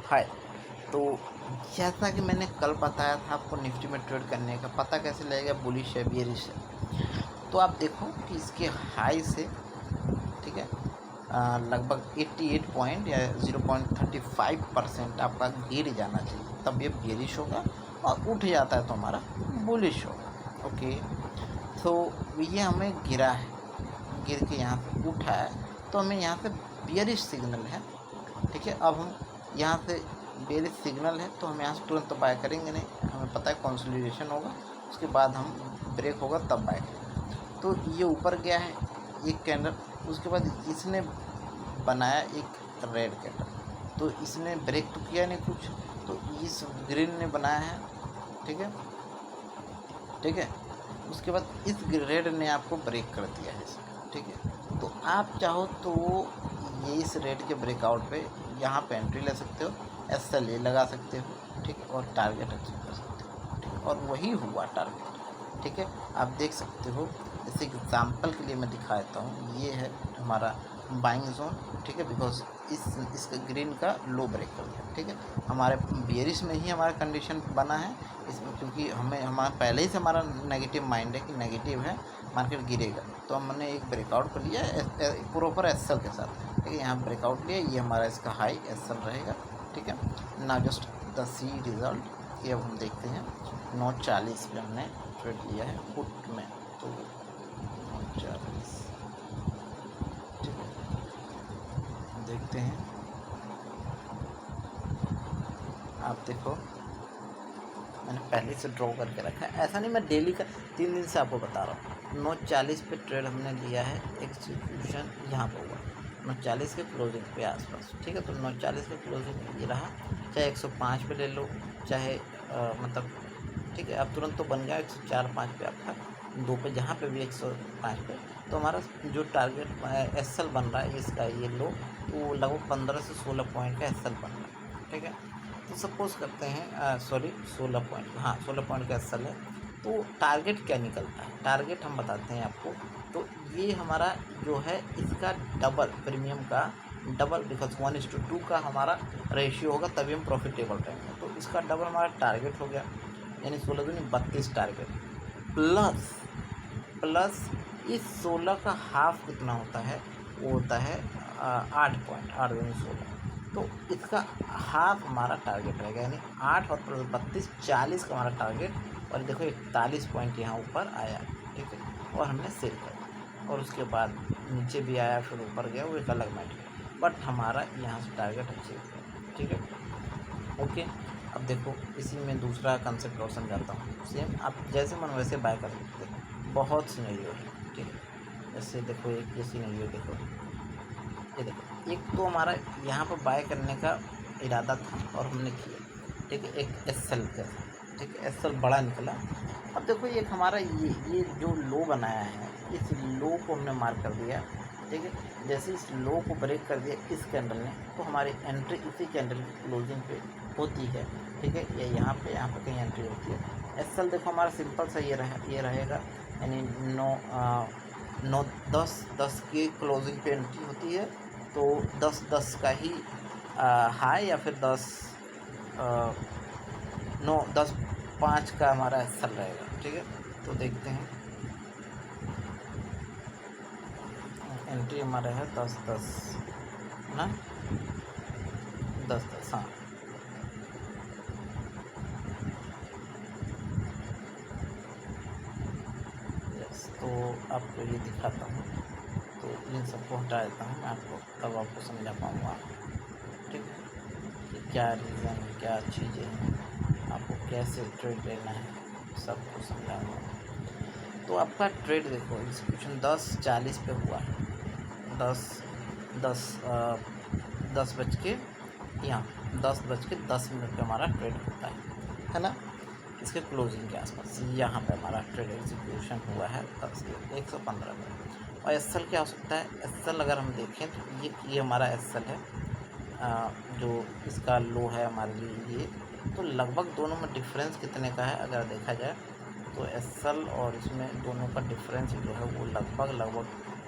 हाय। तो जैसा कि मैंने कल बताया था आपको निफ्टी में ट्रेड करने का पता कैसे लगेगा बुलिश है बियरिश है। तो आप देखो कि इसके हाई से, ठीक है, लगभग 88 पॉइंट या 0.35% आपका गिर जाना चाहिए, तब ये बियरिश होगा। और उठ जाता है तो हमारा बुलिश होगा। ओके, तो ये हमें गिरा है, गिर के यहाँ से उठा है, तो हमें यहाँ से बियरिश सिग्नल है। ठीक है, अब हम यहाँ से बेरिश सिग्नल है तो हम यहाँ से तुरंत बाय करेंगे नहीं, हमें पता है कंसोलिडेशन होगा, उसके बाद हम ब्रेक होगा तब बाय करेंगे। तो ये ऊपर गया है एक कैंडल, उसके बाद इसने बनाया एक रेड कैंडल, तो इसने ब्रेक तो किया नहीं कुछ, तो इस ग्रीन ने बनाया है। ठीक है, ठीक है, उसके बाद इस रेड ने आपको ब्रेक कर दिया है। ठीक है, तो आप चाहो तो ये इस रेड के ब्रेकआउट पे यहाँ पे एंट्री ले सकते हो, SLA लगा सकते हो। ठीक है, और टारगेट अचीव कर सकते हो। ठीक है, और वही हुआ टारगेट। ठीक है, आप देख सकते हो, जैसे एग्जांपल के लिए मैं दिखा देता हूँ, ये है हमारा बाइंग जोन। ठीक है, बिकॉज इसका ग्रीन का लो ब्रेक कर दिया। ठीक है, हमारे बियरिश में ही हमारा कंडीशन बना है इसमें, क्योंकि हमारा पहले ही से हमारा नेगेटिव माइंड है कि नेगेटिव है, मार्केट गिरेगा। तो हमने एक ब्रेकआउट कर लिया प्रॉपर SL के साथ। ठीक है, यहाँ ब्रेकआउट लिया, ये हमारा इसका हाई SL रहेगा। ठीक है, ना जस्ट द सी रिज़ल्ट। ये अब हम देखते हैं 9:40 पे हमने ट्रेड लिया है पुट में, तो 9:40। ठीक है, देखते हैं, आप देखो मैंने पहले से ड्रॉ करके रखा है, ऐसा नहीं मैं डेली का 3 दिन से आपको बता रहा हूँ। 9:40 पे ट्रेड हमने लिया है, एग्जीक्यूशन यहाँ पर हुआ 9:40 के क्लोजिंग पे आसपास। ठीक है, तो 9:40 के क्लोजिंग ये रहा, चाहे 105 पे ले लो, चाहे मतलब, ठीक है, अब तुरंत तो बन गया 104.5 पे आपका, 2 पे जहाँ पे भी 105 पे। तो हमारा जो टारगेट SL बन रहा है इसका, ये लो, तो लगभग 15 से 16 पॉइंट का SL बन रहा है। ठीक है, तो सपोज़ करते हैं सॉरी 16 पॉइंट, हाँ 16 पॉइंट का SL है। तो टारगेट क्या निकलता है, टारगेट हम बताते हैं आपको। तो ये हमारा जो है इसका डबल प्रीमियम का डबल, बिकॉज 1:2 का हमारा रेशियो होगा तभी हम प्रॉफिटेबल रहेंगे। तो इसका डबल हमारा टारगेट हो गया, यानी 16 दूनी 32 टारगेट, प्लस प्लस इस 16 का हाफ कितना होता है, वो होता है 8 पॉइंट, 8 दूनी 16। तो इसका हाफ हमारा टारगेट रहेगा, यानी 8 और प्लस 32 40 का हमारा टारगेट। और देखो 41 पॉइंट यहाँ ऊपर आया। ठीक है, और हमने सेल कर दिया, और उसके बाद नीचे भी आया, फिर ऊपर गया, वो एक अलग मैटर है, बट हमारा यहाँ से टारगेट अचीव किया। ठीक है, ओके। अब देखो इसी में दूसरा कंसेप्ट और समझाता हूँ, सेम आप जैसे मन वैसे बाय कर सकते हो, बहुत सिनेरियो है। ठीक है, जैसे देखो एक ये सिनेरियो देखो, ये देखो, एक तो हमारा यहाँ पर बाय करने का इरादा था और हमने किया। ठीक है, एक SL का, ठीक है, SL बड़ा निकला। अब देखो ये हमारा ये जो लो बनाया है, इस लो को हमने मार्क कर दिया। ठीक है, जैसे इस लो को ब्रेक कर दिया इस कैंडल ने, तो हमारी एंट्री इसी कैंडल की क्लोजिंग पे होती है। ठीक है, ये यहाँ पे कहीं एंट्री होती है। SL देखो हमारा सिंपल सा ये रहेगा, यानी 9-10 की क्लोजिंग पे एंट्री होती है, तो 10-10 का ही हाई, या फिर 9-10-5 का हमारा SL रहेगा। ठीक है, तो देखते हैं, एंट्री हमारा है 10-10 ना, 10-10, हाँ। यस, तो आपको ये दिखाता हूँ, तो इन सबको हटा देता हूँ मैं आपको, तब आपको समझा पाऊँगा। ठीक है, कि क्या रीज़न, क्या चीज़ें हैं, आपको कैसे ट्रेड लेना है, सबको समझाऊँगा। तो आपका ट्रेड देखो, एग्जीक्यूशन 10:40 पे हुआ है, 10 बज के, यहाँ 10:10 पे हमारा ट्रेड होता है ना, इसके क्लोजिंग के आसपास यहाँ पे हमारा ट्रेड एग्जीक्यूशन हुआ है 115 में। और SL क्या हो सकता है, SL अगर हम देखें तो ये हमारा SL है, जो इसका लो है हमारे लिए ये। तो लगभग दोनों में डिफरेंस कितने का है अगर देखा जाए, तो SL और इसमें दोनों का डिफरेंस जो है वो लगभग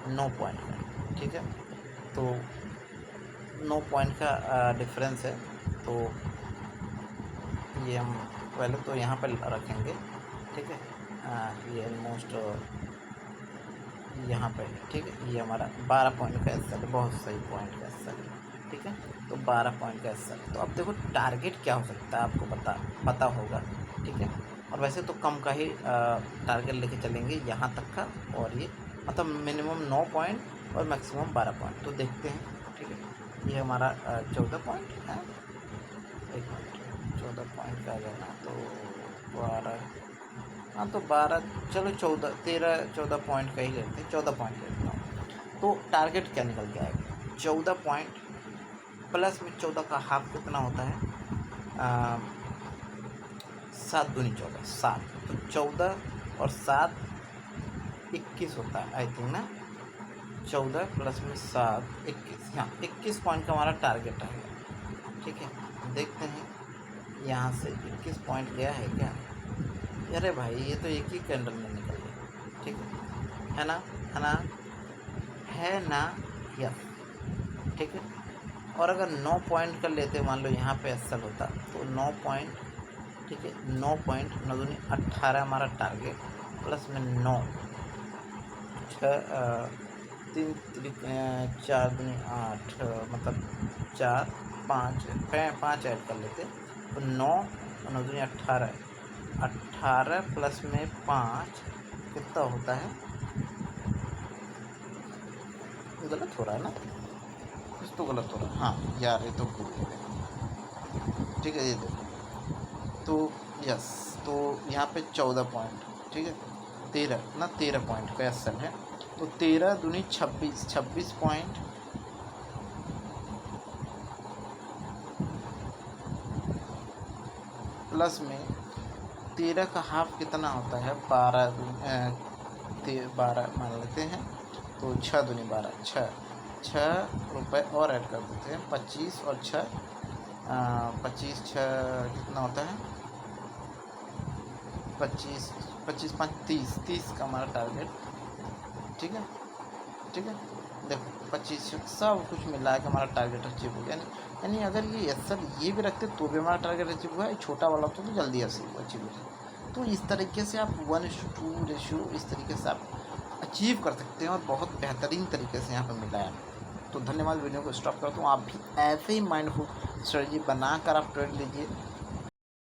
9 पॉइंट का है। ठीक है, तो 9 पॉइंट का डिफरेंस है। तो ये हम पहले तो यहाँ पर रखेंगे, ठीक है। ये ऑलमोस्ट यहाँ पर, ठीक है। ये हमारा 12 पॉइंट का एस है, बहुत सही पॉइंट का एस है, ठीक है। तो 12 पॉइंट का एस है। तो अब देखो टारगेट क्या हो सकता है, आपको पता होगा, ठीक है। और वैसे तो कम का ही टारगेट लेके चलेंगे यहाँ तक का, और ये मतलब मिनिमम 9 पॉइंट और मैक्सिमम 12 पॉइंट। तो देखते हैं, ठीक है। ये हमारा 14 पॉइंट है, 1 मिनट, 14 पॉइंट का है ना, तो 12, हाँ तो 12, चलो 14, 13, 14 पॉइंट का ही लेते हैं, 14 पॉइंट लेता हूँ। तो टारगेट क्या निकल के आएगा, 14 पॉइंट प्लस में 14 का हाफ कितना होता है, 7 दूनी 14, 7। तो 14 और 7 21 होता है आई थिंक ना, 14 प्लस में 7 21, हाँ 21 पॉइंट का हमारा टारगेट आएगा, ठीक है। देखते हैं यहाँ से 21 पॉइंट गया है क्या, अरे भाई ये तो एक ही कैंडल में निकल गया, ठीक है ना, है ना, है ना, यस, ठीक है। और अगर 9 पॉइंट का लेते, मान लो यहाँ पे एसल होता, तो 9 पॉइंट, ठीक है, 9 पॉइंट 9 दूनी 18 हमारा टारगेट, प्लस में 9, 6, 3 4 दूनी 8, मतलब 4 5 ऐड कर लेते, तो 9 और 9 दूनी 18, 18 प्लस में 5 कितना होता है, गलत हो रहा है ना, कुछ तो गलत हो रहा है, हाँ यार ये तो भूल गए, ठीक है। ये देखो तो यस, तो यहाँ पे 14 पॉइंट, ठीक है, 13 पॉइंट का एस है। तो 13 दूनी 26 पॉइंट, प्लस में 13 का हाफ कितना होता है, 12 मान लेते हैं, तो 6 दूनी 12, 6 रुपये और ऐड कर देते हैं, 25 और 6, 25 6 कितना होता है, 25 5 30 का हमारा टारगेट, ठीक है, ठीक है। देखो 25 सब कुछ मिला के हमारा टारगेट अचीव हो गया, यानी अगर ये सब ये भी रखते तो भी हमारा टारगेट अचीव हुआ है, छोटा वाला तो जल्दी अचीव हो जाए। तो इस तरीके से आप 1:2 रेशियो इस तरीके से आप अचीव कर सकते हैं, और बहुत बेहतरीन तरीके से यहाँ पर मिला है। तो धन्यवाद, वीडियो को स्टॉप करता हूँ। आप भी ऐसे ही माइंडफुल स्ट्रेटजी बनाकर आप ट्रेड लीजिए।